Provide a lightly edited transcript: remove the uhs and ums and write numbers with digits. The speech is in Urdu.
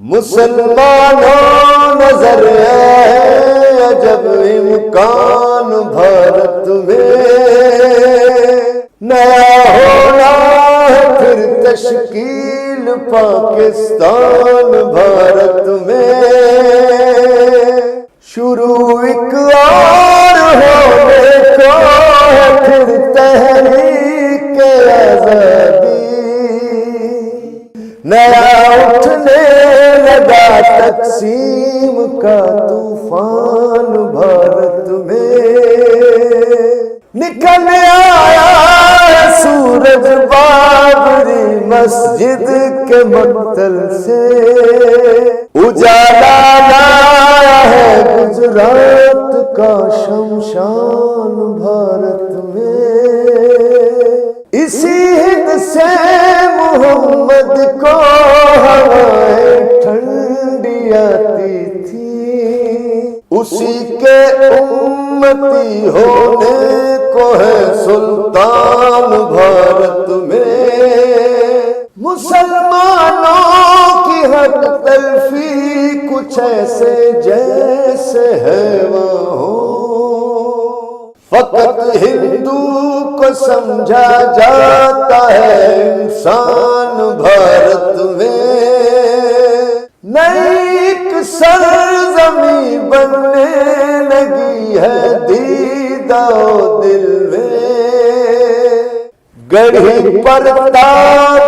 مسلمانوں نظر ہے عجب امکان بھارت میں، نیا ہونا ہے پھر تشکیل پاکستان بھارت میں، شروع ایک اور ہونے کو ہے پھر تحریک آزادی، نیا اٹھنے لگا تقسیم کا طوفان بھارت میں، نکل آیا ہے سورج بابری مسجد کے مقتل سے، اجالا لایا ہے گجرات کا شمشان بھارت میں، اسی ہند سے محمد کو ہوائیں ٹھنڈی آتی تھی، اسی کے امتی ہونے کو ہے سلطان بھارت میں، مسلمانوں کی حق تلفی کچھ ایسے جیسے حیواں ہو، فقط ہندو کو سمجھا جاتا ہے انسان بھارت میں، نئی ایک سرزمین بننے لگی ہے دیدہ و دل میں، گڑھی پر تار